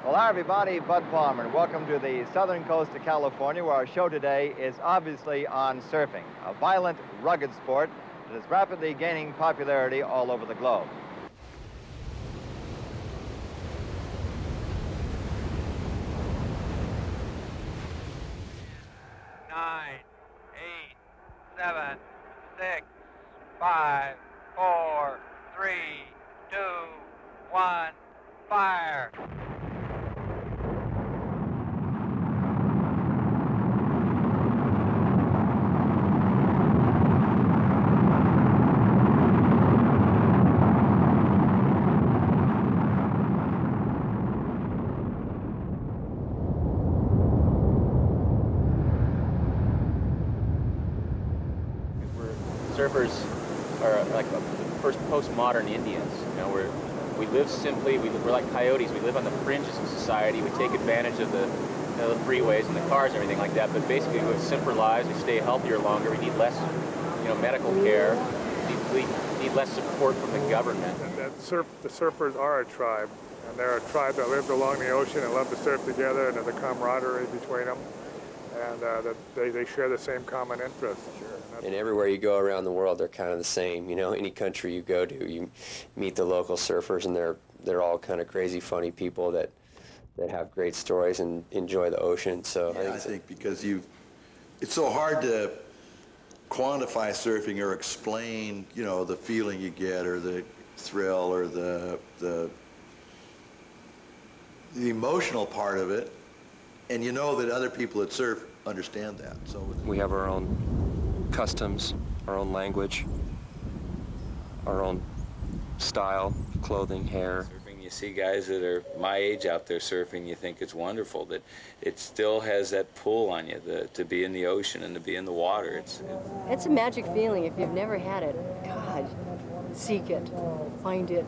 Well, hi, everybody. Bud Palmer, and welcome to the southern coast of California, where our show today is obviously on surfing, a violent, rugged sport that is rapidly gaining popularity all over the globe. Nine, 8, 7, 6, 5, 4, 3, 2, 1, fire! Surfers are like the first postmodern Indians. You know, we live simply. We're like coyotes. We live on the fringes of society. We take advantage of the freeways and the cars and everything like that. But basically, we live simpler lives. We stay healthier longer. We need less, medical care. We need less support from the government. And the surfers are a tribe, and they're a tribe that lived along the ocean and love to surf together, and there's a camaraderie between them, and that they share the same common interests. Sure. And everywhere you go around the world, they're kind of the same. Any country you go to, you meet the local surfers, and they're all kind of crazy, funny people that have great stories and enjoy the ocean. So yeah, I think because it's so hard to quantify surfing or explain, the feeling you get or the thrill or the emotional part of it, and you know that other people that surf understand that. So we have our own customs, our own language, our own style, clothing, hair. Surfing, you see guys that are my age out there surfing, you think it's wonderful that it still has that pull on you to be in the ocean and to be in the water. It's a magic feeling. If you've never had it, God, seek it, find it.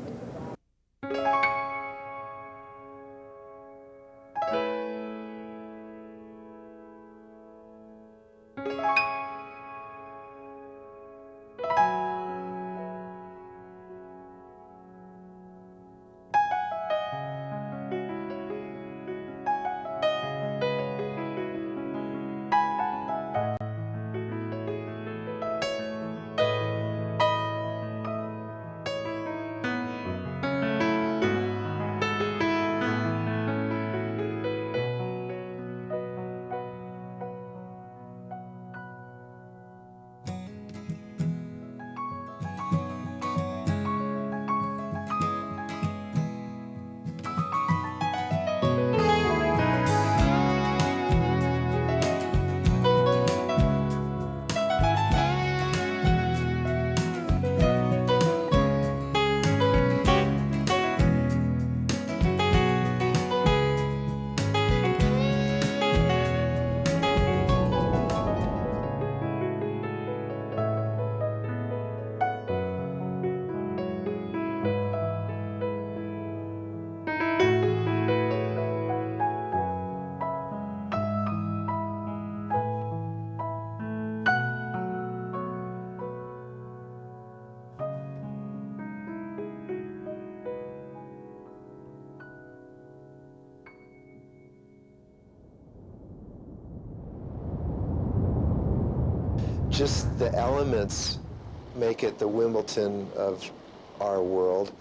Just the elements make it the Wimbledon of our world,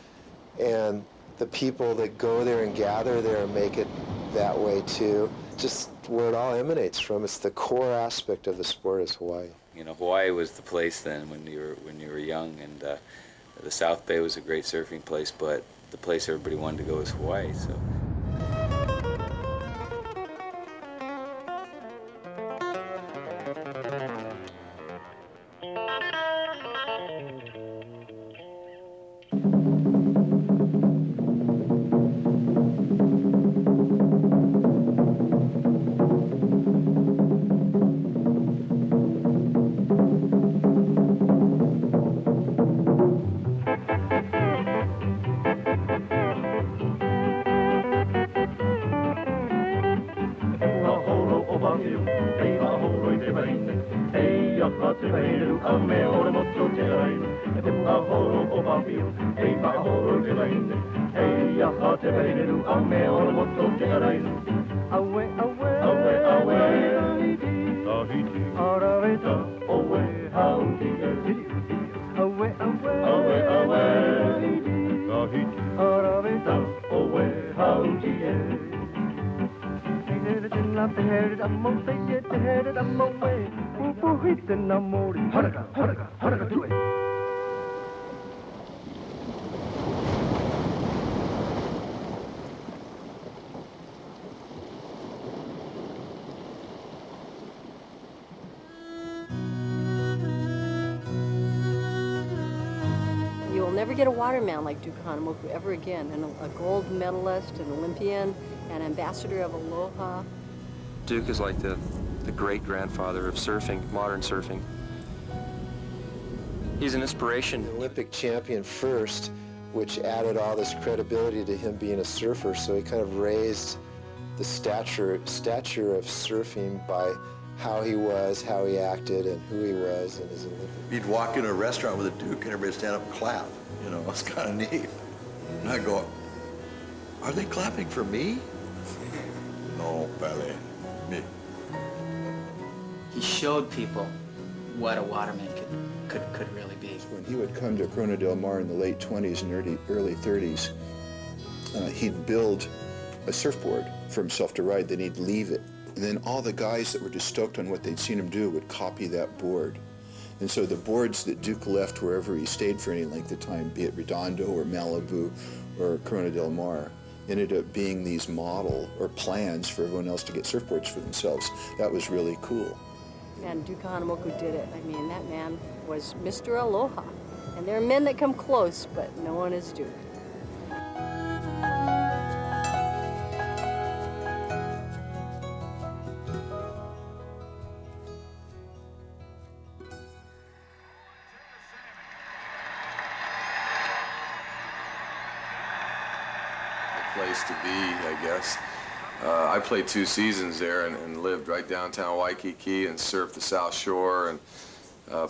and the people that go there and gather there make it that way too. Just where it all emanates from. It's the core aspect of the sport is Hawaii. Hawaii was the place then when you were young, and the South Bay was a great surfing place, but the place everybody wanted to go was Hawaii. So. Hey, ia ha te reireru a me o le moto te arairu. Awe, awe, awe, awe, Tahiti, Araweta, awe, hauti e. Awe, awe, awe, awe, Tahiti, Araweta, awe, hauti e. Te headed a mo, say it, te headed a mo way. Upo hit and a mori. Haraka, haraka, haraka, do it. You will never get a waterman like Duke Kahanamoku ever again, and a gold medalist, an Olympian, an ambassador of Aloha. Duke is like the great-grandfather of surfing, modern surfing. He's an inspiration. The Olympic champion first, which added all this credibility to him being a surfer, so he kind of raised the stature of surfing by how he was, how he acted, and who he was in his Olympic. You'd walk into a restaurant with a Duke and everybody stand up and clap. You know, it's kind of neat. And I go, are they clapping for me? No, ballet, me. He showed people what a waterman could really be. When he would come to Corona del Mar in the late 20s and early 30s, he'd build a surfboard for himself to ride, then he'd leave it. And then all the guys that were just stoked on what they'd seen him do would copy that board. And so the boards that Duke left wherever he stayed for any length of time, be it Redondo or Malibu or Corona del Mar, ended up being these model or plans for everyone else to get surfboards for themselves. That was really cool. And Duke Kahanamoku did it. I mean, that man was Mr. Aloha. And there are men that come close, but no one is Duke. Place to be, I guess. I played 2 seasons there and lived right downtown Waikiki and surfed the South Shore and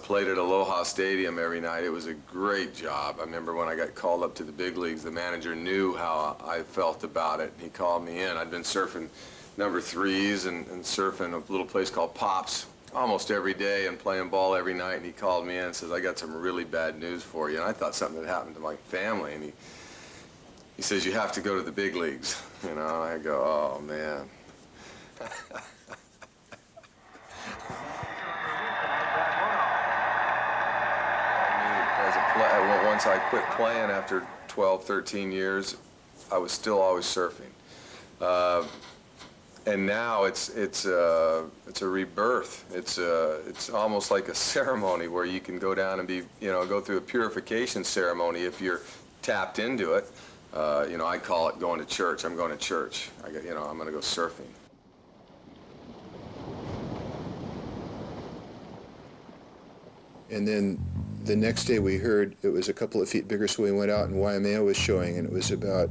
played at Aloha Stadium every night. It was a great job. I remember when I got called up to the big leagues, the manager knew how I felt about it. He called me in. I'd been surfing number 3s and surfing a little place called Pops almost every day and playing ball every night. And he called me in and says, I got some really bad news for you. And I thought something had happened to my family. And he says, you have to go to the big leagues. You know, I go, oh, man. Once I quit playing after 12, 13 years, I was still always surfing. And now it's a rebirth. It's almost like a ceremony where you can go down and go through a purification ceremony if you're tapped into it. I call it going to church. I'm going to church. I'm going to go surfing. And then the next day we heard it was a couple of feet bigger, so we went out and Waimea was showing, and it was about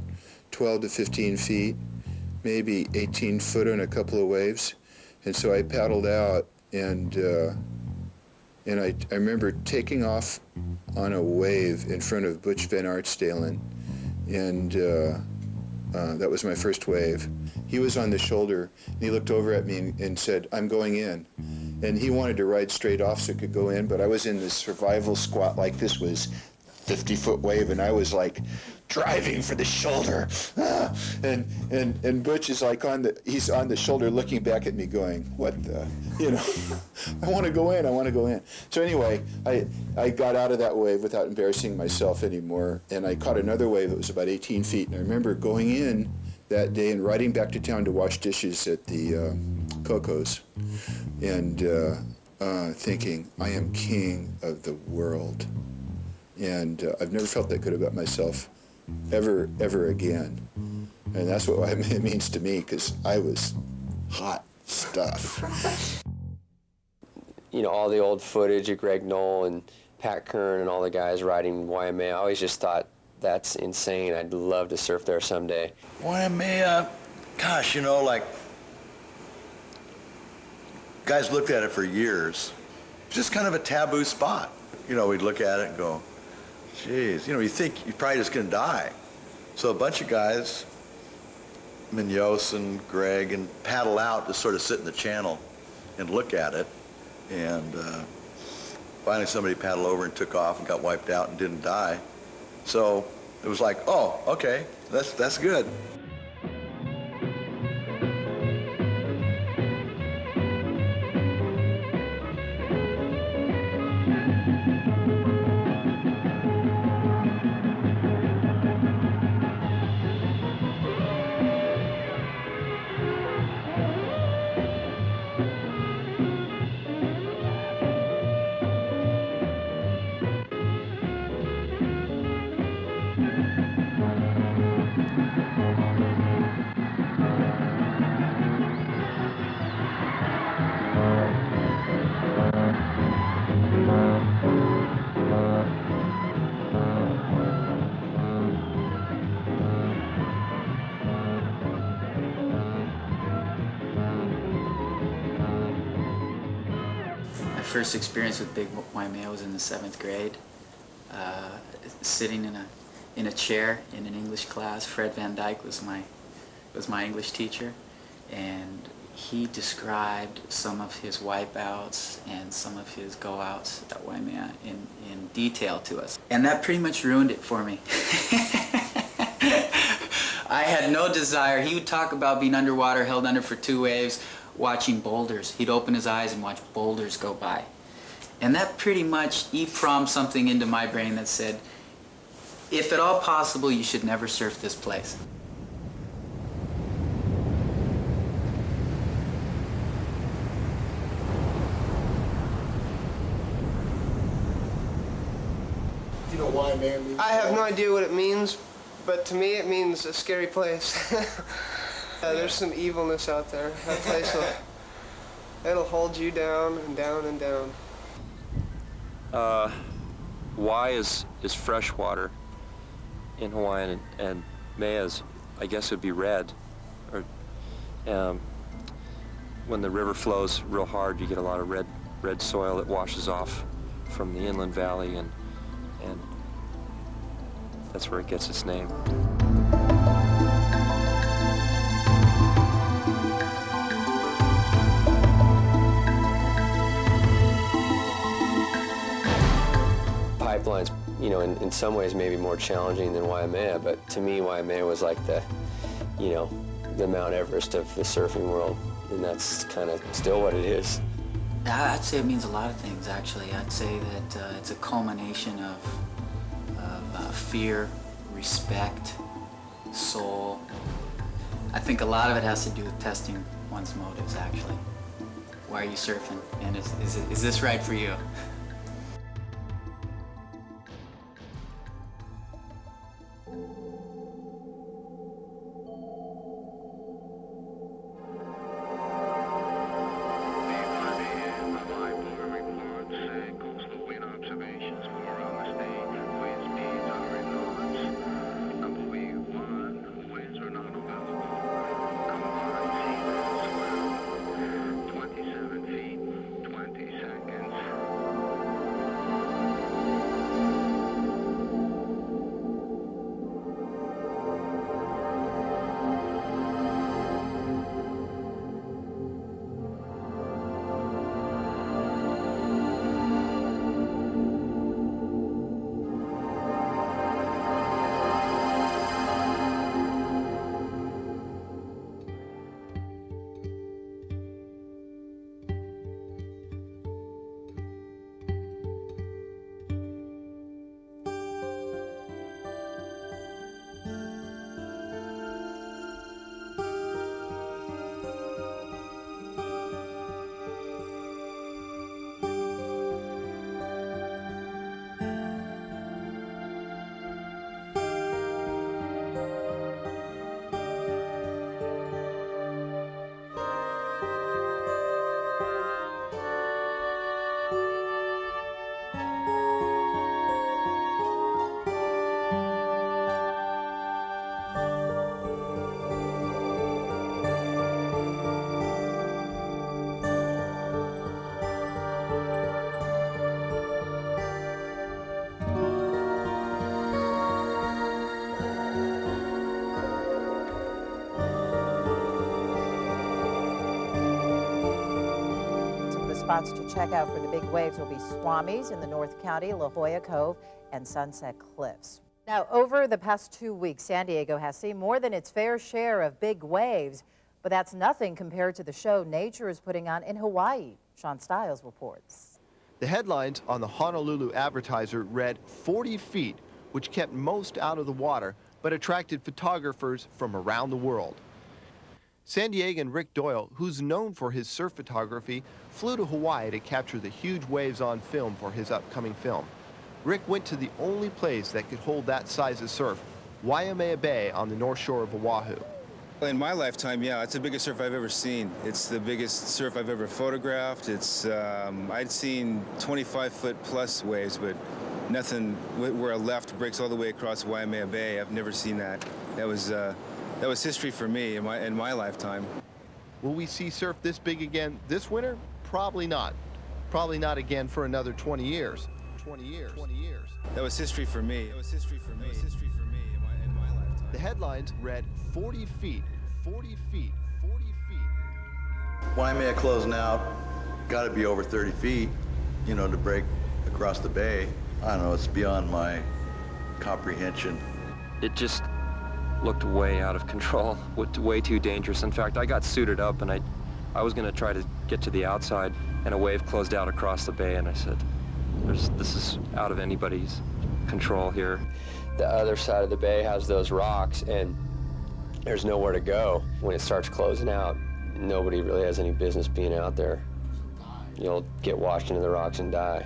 12 to 15 feet, maybe 18 foot on a couple of waves. And so I paddled out, and I remember taking off on a wave in front of Butch Van Aertstalen. And that was my first wave. He was on the shoulder, and he looked over at me and said, I'm going in. And he wanted to ride straight off so it could go in, but I was in this survival squat like this was 50-foot wave, and I was like driving for the shoulder. And Butch is like he's on the shoulder looking back at me going, what the, I want to go in, I want to go in. So anyway, I got out of that wave without embarrassing myself anymore, and I caught another wave that was about 18 feet, and I remember going in that day and riding back to town to wash dishes at the Coco's, and thinking, I am king of the world. And I've never felt that good about myself ever again. And that's what it means to me, because I was hot stuff. All the old footage of Greg Knoll and Pat Kern and all the guys riding Waimea, I always just thought, that's insane. I'd love to surf there someday. Waimea, gosh, guys looked at it for years. It's just kind of a taboo spot. We'd look at it and go, geez, you think you're probably just going to die. So a bunch of guys, Munoz and Greg, and paddle out to sort of sit in the channel and look at it. And finally somebody paddled over and took off and got wiped out and didn't die. So it was like, oh, okay, that's good. First experience with big Waimea was in the 7th grade, sitting in a chair in an English class. Fred Van Dyke was my English teacher, and he described some of his wipeouts and some of his go-outs at Waimea in detail to us, and that pretty much ruined it for me. I had no desire. He would talk about being underwater, held under for 2 waves, watching boulders. He'd open his eyes and watch boulders go by. And that pretty much EEPROM'd something into my brain that said, if at all possible, you should never surf this place. Do you know why man means? I have no idea what it means, but to me it means a scary place. There's some evilness out there. That place it'll hold you down and down and down. Wai is fresh water in Hawaiian, and mea is, I guess it would be red. Or when the river flows real hard, you get a lot of red soil that washes off from the inland valley, and that's where it gets its name. Pipelines, you know, in some ways maybe more challenging than Waimea, but to me Waimea was like the, you know, the Mount Everest of the surfing world, and that's kind of still what it is. I'd say it means a lot of things, actually. I'd say that it's a culmination of fear, respect, soul. I think a lot of it has to do with testing one's motives, actually. Why are you surfing? And is this right for you? spots to check out for the big waves will be Swami's in the North County, La Jolla Cove, and Sunset Cliffs. Now, over the past 2 weeks, San Diego has seen more than its fair share of big waves, but that's nothing compared to the show nature is putting on in Hawaii. Sean Stiles reports. The headlines on the Honolulu Advertiser read 40 feet, which kept most out of the water, but attracted photographers from around the world. San Diegan Rick Doyle, who's known for his surf photography, flew to Hawaii to capture the huge waves on film for his upcoming film. Rick went to the only place that could hold that size of surf, Waimea Bay on the north shore of Oahu. In my lifetime, yeah, it's the biggest surf I've ever seen. It's the biggest surf I've ever photographed. It's I'd seen 25-foot plus waves, but nothing where a left breaks all the way across Waimea Bay. I've never seen that. That was history for me in my lifetime. Will we see surf this big again this winter? Probably not. Probably not again for another 20 years. 20 years. That was history for me. That was history for me. That was history for me in my lifetime. The headlines read 40 feet, 40 feet, 40 feet. Waimea closing out, got to be over 30 feet, you know, to break across the bay. I don't know, it's beyond my comprehension. It just looked way out of control, way too dangerous. In fact, I got suited up and I was going to try to get to the outside, and a wave closed out across the bay, and I said, this is out of anybody's control here. The other side of the bay has those rocks, and there's nowhere to go when it starts closing out. Nobody really has any business being out there. You'll get washed into the rocks and die.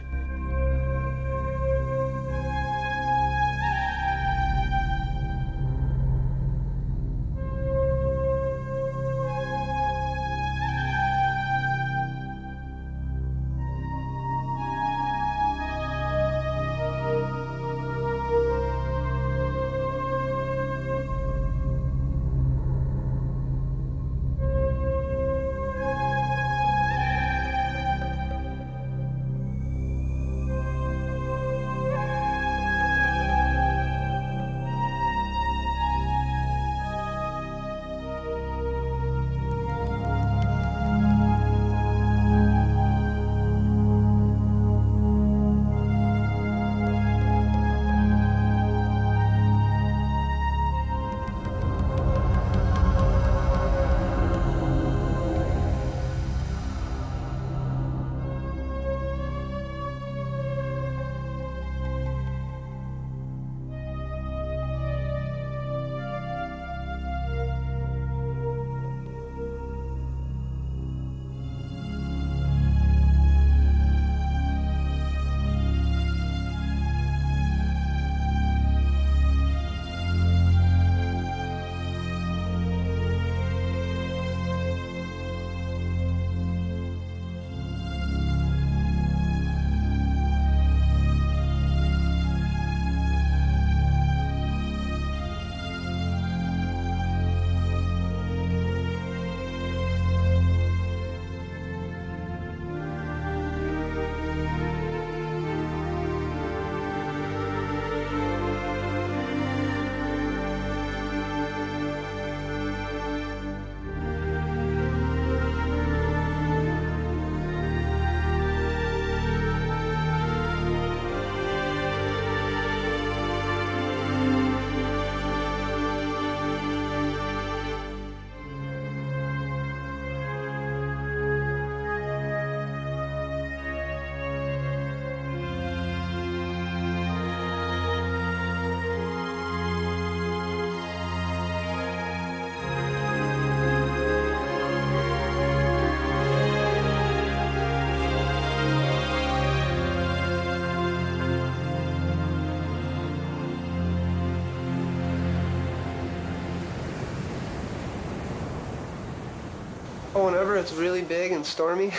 Whenever it's really big and stormy,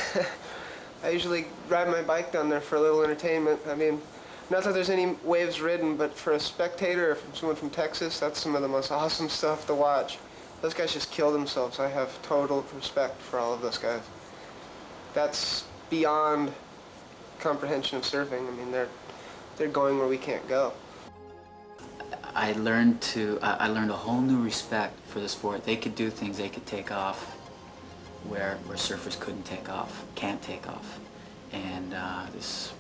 I usually ride my bike down there for a little entertainment. I mean, not that there's any waves ridden, but for a spectator or from someone from Texas, that's some of the most awesome stuff to watch. Those guys just kill themselves. I have total respect for all of those guys. That's beyond comprehension of surfing. I mean, they're going where we can't go. I learned a whole new respect for the sport. They could do things, they could take off where surfers couldn't take off, can't take off. And this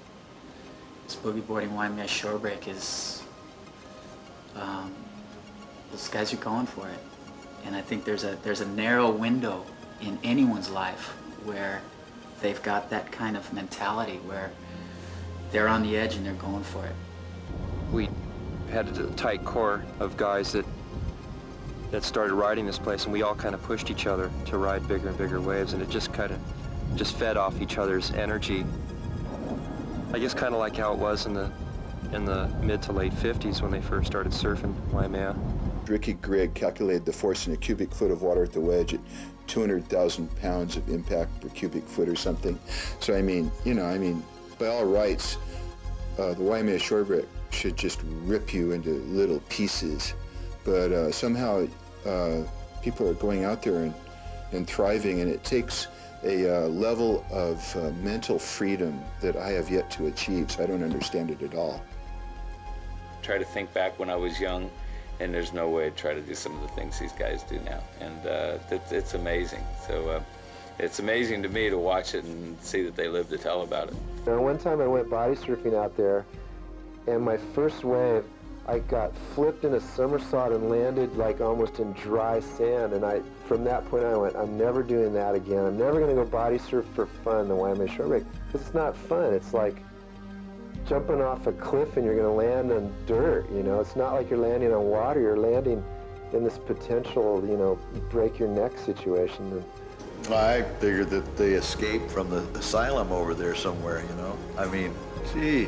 boogie boarding Waimea shorebreak is, those guys are going for it. And I think there's a narrow window in anyone's life where they've got that kind of mentality where they're on the edge and they're going for it. We had a tight core of guys that started riding this place, and we all kind of pushed each other to ride bigger and bigger waves, and it just kind of fed off each other's energy. I guess kind of like how it was in the mid to late 50s when they first started surfing Waimea. Ricky Grigg calculated the force in a cubic foot of water at the wedge at 200,000 pounds of impact per cubic foot or something. So I mean, by all rights, the Waimea shorebreak should just rip you into little pieces. But somehow people are going out there and thriving, and it takes a level of mental freedom that I have yet to achieve, so I don't understand it at all. Try to think back when I was young, and there's no way to try to do some of the things these guys do now. And it's amazing. So it's amazing to me to watch it and see that they live to tell about it. One time I went body surfing out there, and my first wave, I got flipped in a somersault and landed like almost in dry sand. And from that point I went, I'm never doing that again. I'm never going to go body surf for fun, the Waimea shorebreak. Because it's not fun. It's like jumping off a cliff and you're going to land on dirt, you know. It's not like you're landing on water. You're landing in this potential, break your neck situation. I figured that they escaped from the asylum over there somewhere, I mean, gee,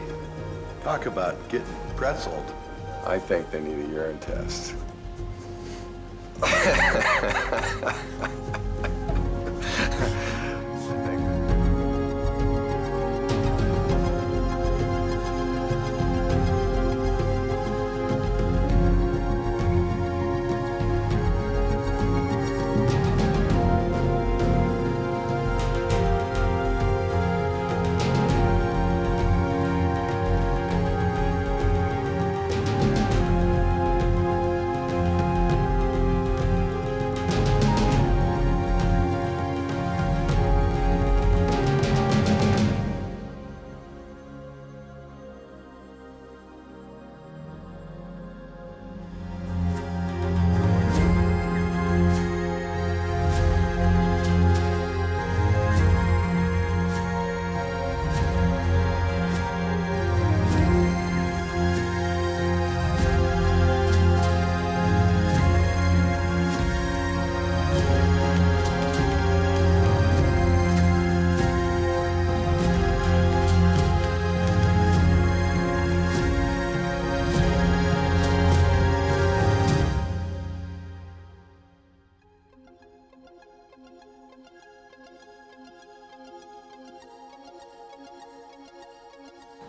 talk about getting pretzeled. I think they need a urine test.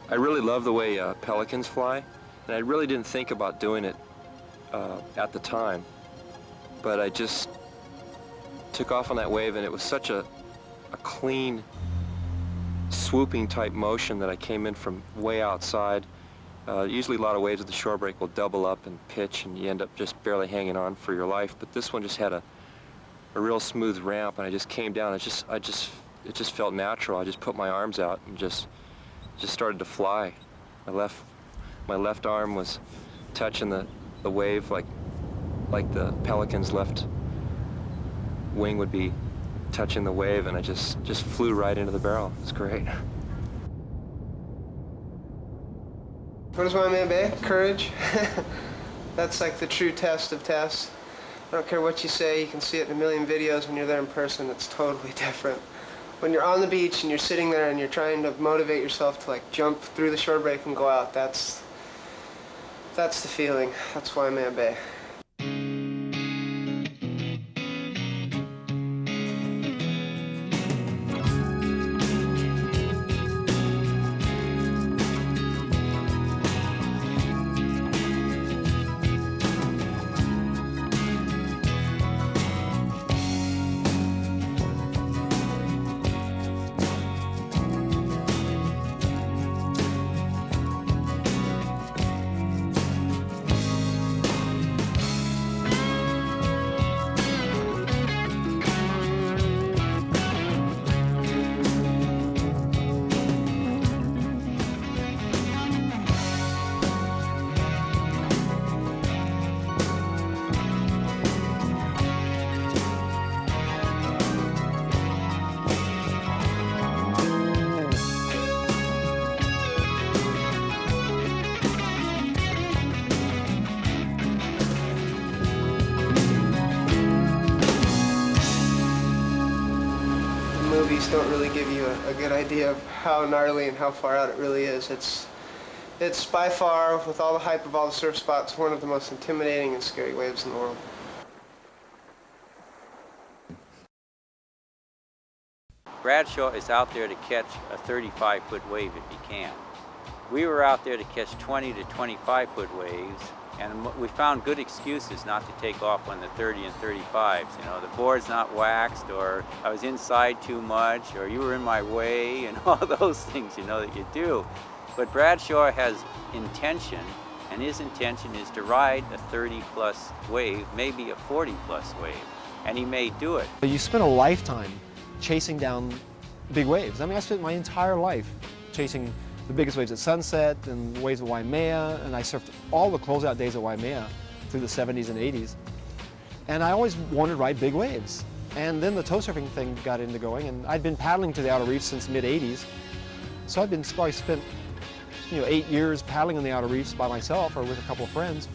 I really love the way pelicans fly, and I really didn't think about doing it at the time, but I just took off on that wave, and it was such a clean, swooping type motion that I came in from way outside. Usually a lot of waves at the shorebreak will double up and pitch, and you end up just barely hanging on for your life, but this one just had a real smooth ramp, and I just came down. It just felt natural. I just put my arms out and just started to fly. My left arm was touching the wave like the pelican's left wing would be touching the wave, and I just flew right into the barrel. It's great. What is Waimea Bay? Courage. That's like the true test of tests. I don't care what you say, you can see it in a million videos. When you're there in person, it's totally different. When you're on the beach and you're sitting there and you're trying to motivate yourself to like jump through the shorebreak and go out, that's the feeling. That's Waimea Bay. movies don't really give you a good idea of how gnarly and how far out it really is. It's by far, with all the hype of all the surf spots, one of the most intimidating and scary waves in the world. Bradshaw is out there to catch a 35-foot wave if he can. We were out there to catch 20 to 25-foot waves, and we found good excuses not to take off on the 30 and 35s. You know, the board's not waxed, or I was inside too much, or you were in my way, and all those things, you know, that you do. But Bradshaw has intention, and his intention is to ride a 30-plus wave, maybe a 40-plus wave, and he may do it. You spend a lifetime chasing down big waves. I mean, I spent my entire life chasing the biggest waves at sunset and waves at Waimea, and I surfed all the closeout days at Waimea through the 70s and 80s. And I always wanted to ride big waves. And then the tow surfing thing got into going, and I'd been paddling to the outer reefs since mid-80s. So I'd been probably spent 8 years paddling on the outer reefs by myself or with a couple of friends,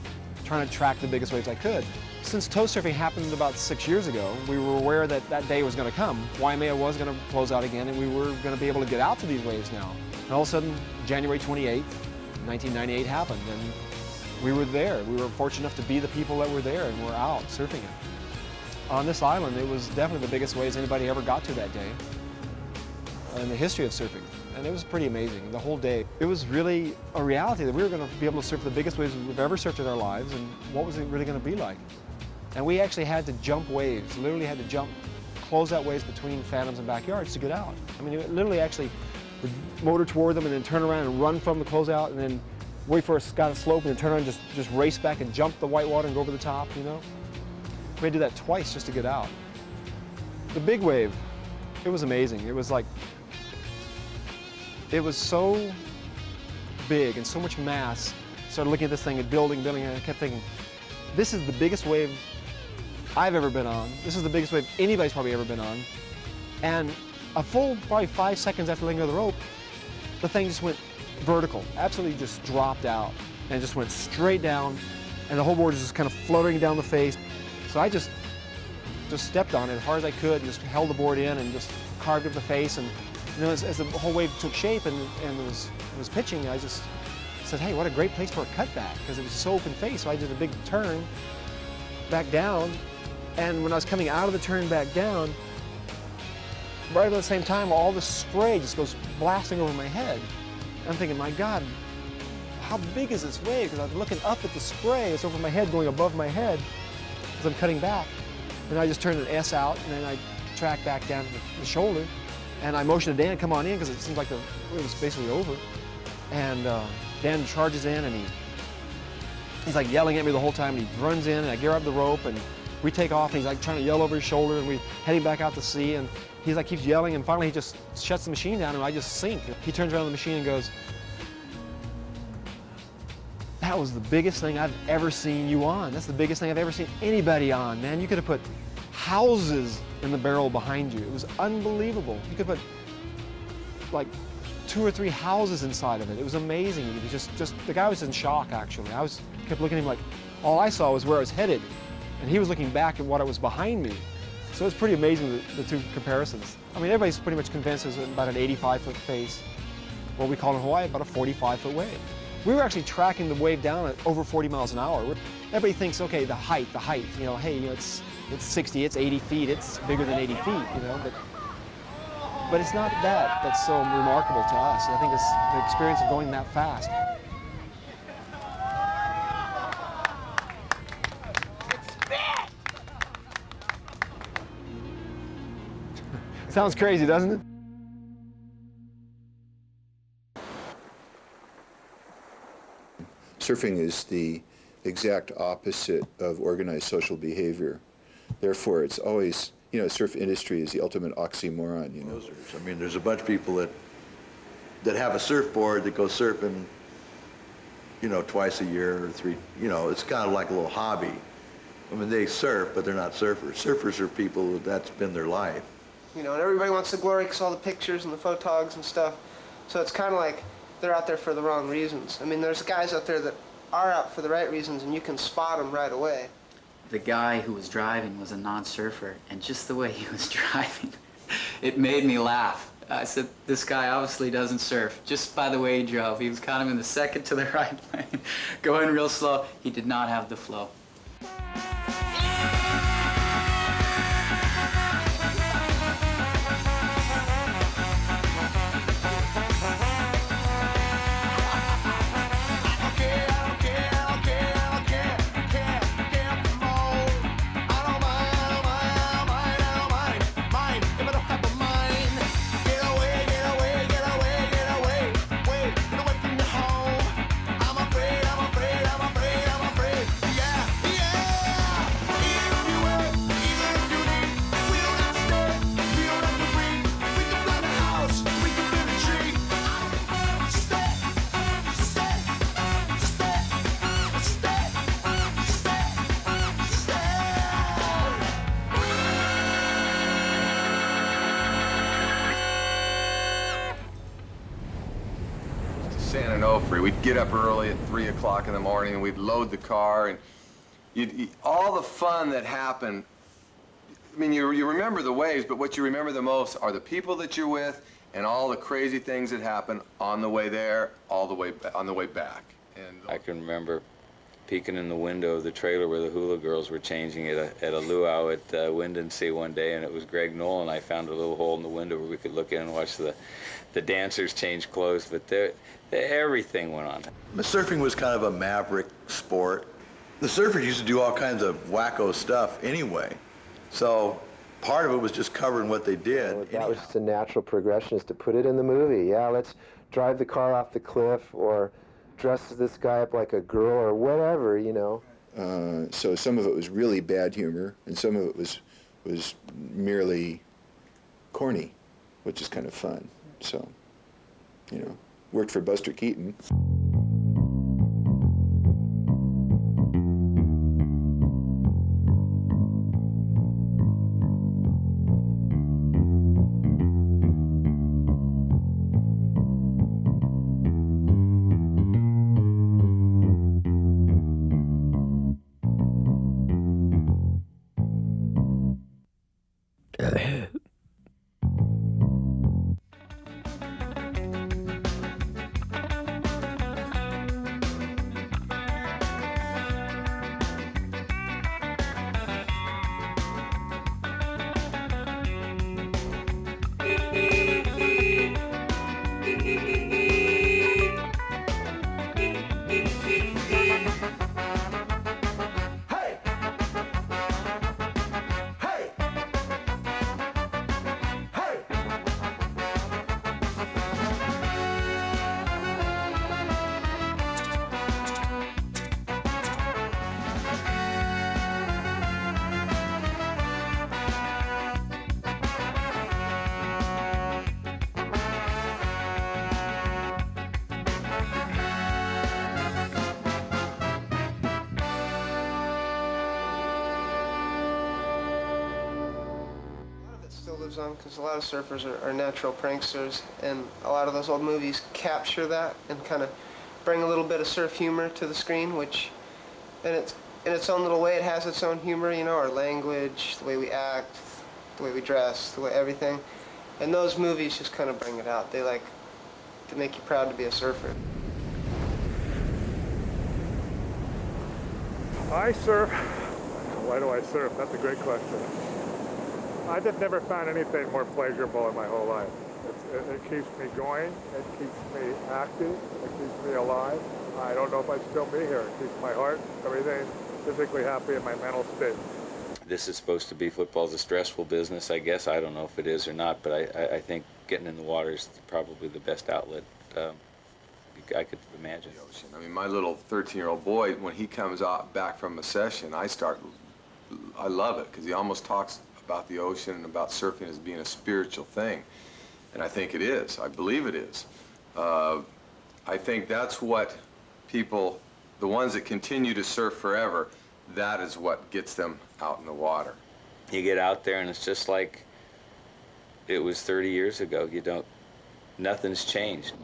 trying to track the biggest waves I could. Since tow surfing happened about 6 years ago, we were aware that that day was going to come. Waimea was going to close out again, and we were going to be able to get out to these waves now. And all of a sudden, January 28th, 1998 happened, and we were there. We were fortunate enough to be the people that were there, and we're out surfing it. On this island, it was definitely the biggest waves anybody ever got to that day in the history of surfing. And it was pretty amazing, the whole day. It was really a reality that we were going to be able to surf the biggest waves we've ever surfed in our lives, and what was it really going to be like? And we actually had to jump waves, literally had to jump closeout waves between Phantoms and backyards to get out. I mean, it literally actually would motor toward them and then turn around and run from the closeout and then wait for a slope and then turn around and just race back and jump the white water and go over the top, you know? We had to do that twice just to get out. The big wave, it was amazing. It was like, it was so big and so much mass. Started looking at this thing and building, and I kept thinking, this is the biggest wave I've ever been on. This is the biggest wave anybody's probably ever been on. And a full probably 5 seconds after letting go of the rope, the thing just went vertical, absolutely just dropped out and just went straight down, and the whole board was just kind of fluttering down the face. So I just stepped on it as hard as I could and just held the board in and just carved up the face. And you know, as the whole wave took shape and was pitching, I just said, hey, what a great place for a cutback, because it was so open face. So I did a big turn back down, and when I was coming out of the turn back down, right at the same time, all the spray just goes blasting over my head. And I'm thinking, my God, how big is this wave? Because I'm looking up at the spray, it's over my head, going above my head as I'm cutting back. And I just turned an S out, and then I tracked back down to the shoulder, and I motioned to Dan to come on in, because it seemed like it was basically over. And Dan charges in, and he's like yelling at me the whole time, and he runs in, and I gear up the rope, and we take off, and he's like trying to yell over his shoulder, and we're heading back out to sea, and he's like keeps yelling, and finally he just shuts the machine down, and I just sink. He turns around the machine and goes, that was the biggest thing I've ever seen you on. That's the biggest thing I've ever seen anybody on, man. You could have put houses in the barrel behind you. It was unbelievable. You could put like 2 or 3 houses inside of it. It was amazing. It was just the guy was in shock, actually. I kept looking at him like, all I saw was where I was headed, and he was looking back at what was behind me. So it's pretty amazing, the two comparisons. I mean, everybody's pretty much convinced it's about an 85-foot face, what we call in Hawaii about a 45-foot wave. We were actually tracking the wave down at over 40 miles an hour. Everybody thinks, okay, the height, you know, hey, you know, it's 60, it's 80 feet, it's bigger than 80 feet, you know, but it's not that that's so remarkable to us. I think it's the experience of going that fast. Sounds crazy, doesn't it? Surfing is the exact opposite of organized social behavior. Therefore, it's always, you know, the surf industry is the ultimate oxymoron, you know. I mean, there's a bunch of people that have a surfboard that go surfing, you know, twice a year or 3, you know, it's kind of like a little hobby. I mean, they surf, but they're not surfers. Surfers are people that's been their life. You know, and everybody wants the glory because all the pictures and the photogs and stuff. So it's kind of like they're out there for the wrong reasons. I mean, there's guys out there that are out for the right reasons, and you can spot them right away. The guy who was driving was a non-surfer, and just the way he was driving, it made me laugh. I said, this guy obviously doesn't surf, just by the way he drove. He was kind of in the second to the right lane, going real slow. He did not have the flow. We'd get up early at 3 o'clock in the morning and we'd load the car, and all the fun that happened. I mean, you remember the waves, but what you remember the most are the people that you're with and all the crazy things that happen on the way there, on the way back. And I can remember peeking in the window of the trailer where the hula girls were changing at a luau at Wind and Sea one day, and it was Greg Knoll, and I found a little hole in the window where we could look in and watch the dancers change clothes, but everything went on. Surfing was kind of a maverick sport. The surfers used to do all kinds of wacko stuff anyway, so part of it was just covering what they did. Well, that was just a natural progression, is to put it in the movie. Yeah, let's drive the car off the cliff, or dress this guy up like a girl, or whatever, you know. So some of it was really bad humor, and some of it was merely corny, which is kind of fun. So, you know, worked for Buster Keaton. Because a lot of surfers are natural pranksters, and a lot of those old movies capture that and kind of bring a little bit of surf humor to the screen, which in its own little way, it has its own humor, you know, our language, the way we act, the way we dress, the way everything. And those movies just kind of bring it out. They make you proud to be a surfer. I surf. Why do I surf? That's a great question. I just never found anything more pleasurable in my whole life. It keeps me going, it keeps me active, it keeps me alive. I don't know if I'd still be here. It keeps my heart, everything, physically happy in my mental state. This is supposed to be, football's a stressful business, I guess. I don't know if it is or not, but I think getting in the water is probably the best outlet I could imagine. I mean, my little 13-year-old boy, when he comes out back from a session, I love it, because he almost talks about the ocean and about surfing as being a spiritual thing. And I think it is. I believe it is. I think that's what people, the ones that continue to surf forever, that is what gets them out in the water. You get out there and it's just like it was 30 years ago. Nothing's changed.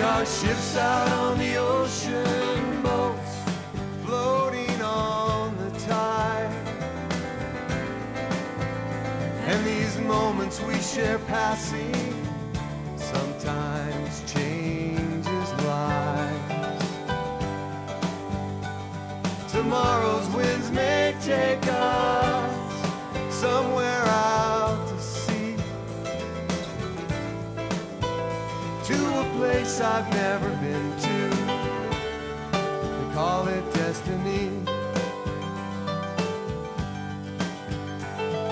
are ships out on the ocean, boats floating on the tide. And these moments we share passing sometimes changes lives. Tomorrow's winds may take us somewhere out to sea, to a place I've never been to. They call it destiny.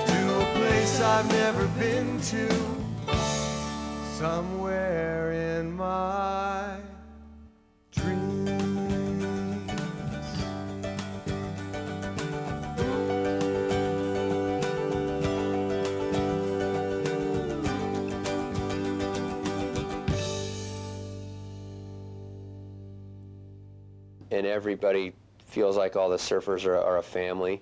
To a place I've never been to, somewhere in my dreams. And everybody feels like all the surfers are a family.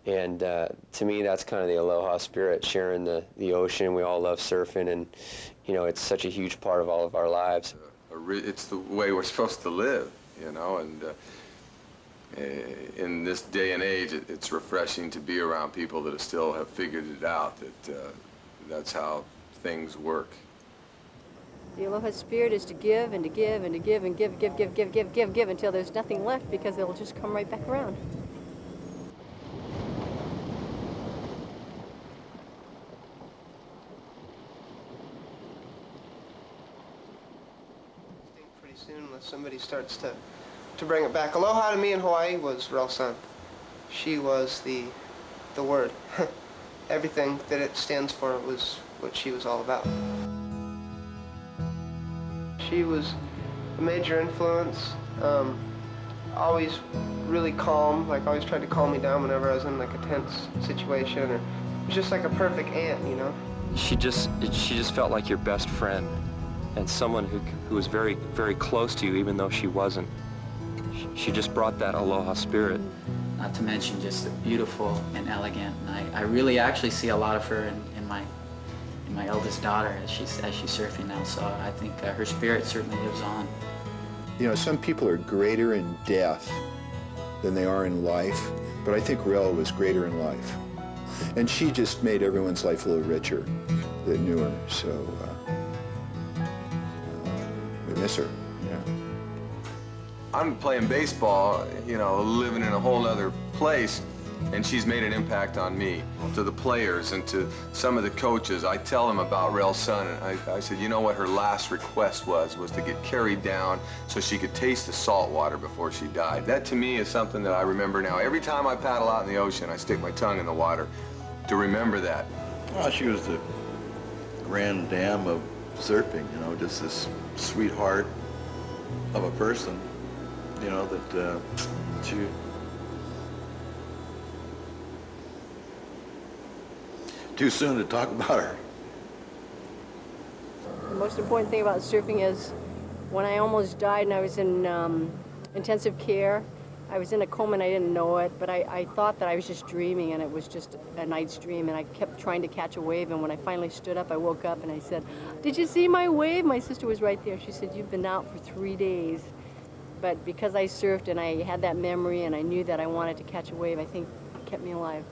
And to me, that's kind of the Aloha spirit, sharing the ocean. We all love surfing, and you know, it's such a huge part of all of our lives. It's the way we're supposed to live, you know, and in this day and age, it's refreshing to be around people that still have figured it out, that that's how things work. The Aloha spirit is to give and to give and to give and give until there's nothing left, because it'll just come right back around. Pretty soon, unless somebody starts to bring it back. Aloha to me in Hawaii was RodgersSan. She was the word. Everything that it stands for was what she was all about. She was a major influence, always really calm, like always tried to calm me down whenever I was in like a tense situation, or it was just like a perfect aunt, you know? She just felt like your best friend, and someone who was very, very close to you, even though she wasn't. She just brought that Aloha spirit. Not to mention just beautiful and elegant. And I really actually see a lot of her in my eldest daughter as she's surfing now. So I think her spirit certainly lives on. You know, some people are greater in death than they are in life, but I think Rel was greater in life. And she just made everyone's life a little richer that knew her. So we miss her, yeah. I'm playing baseball, you know, living in a whole other place, and she's made an impact on me. To the players and to some of the coaches, I tell them about RodgersSan, and I said, you know what her last request was to get carried down so she could taste the salt water before she died. That to me is something that I remember now. Every time I paddle out in the ocean, I stick my tongue in the water to remember that. Well, she was the grand dam of surfing, you know, just this sweetheart of a person, you know, that she... Too soon to talk about her. The most important thing about surfing is when I almost died and I was in intensive care, I was in a coma and I didn't know it, but I thought that I was just dreaming, and it was just a night's dream, and I kept trying to catch a wave, and when I finally stood up, I woke up and I said, "Did you see my wave?" My sister was right there. She said, "You've been out for 3 days." But because I surfed and I had that memory and I knew that I wanted to catch a wave, I think it kept me alive.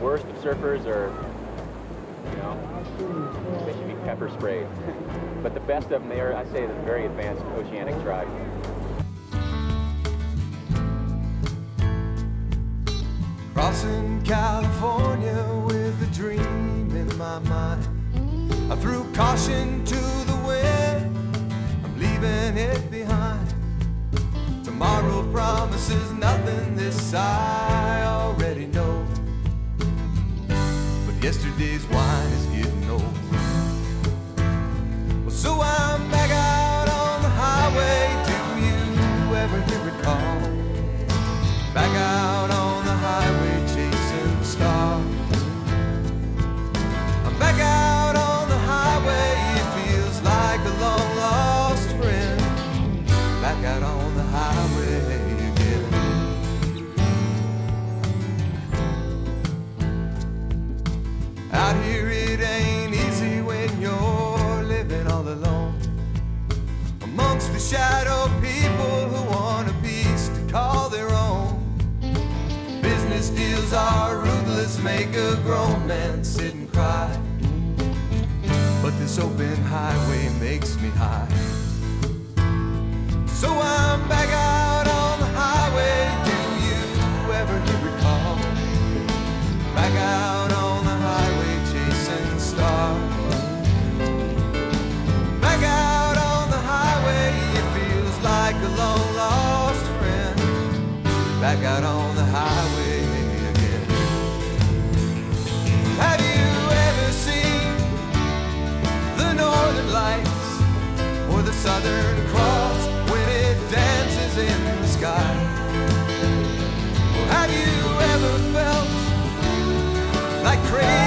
Worst of surfers are, you know, they should be pepper sprayed. But the best of them, they are, I say, the very advanced oceanic tribe. Crossing California with a dream in my mind. Caution to the wind, I'm leaving it behind. Tomorrow promises nothing, this I already know. But yesterday's wine is getting old. Well, so I'm back out on the highway. Do you ever recall? Back out on the highway chasing the stars. I'm back out on the highway, it feels like a long lost friend. Back out on the highway again. Out here it ain't easy when you're living all alone amongst the shadow people who want a piece to call their own. Business deals are ruthless, make a grown man sit and cry. But this open highway makes me high. So I'm back out on the highway. Do you ever recall? Back out on the highway chasing stars. Back out on the highway, it feels like a long lost friend. Back out on the highway again. Have you ever seen the Northern Lights or the Southern Cross when it dances in the sky? Well, have you ever felt like crazy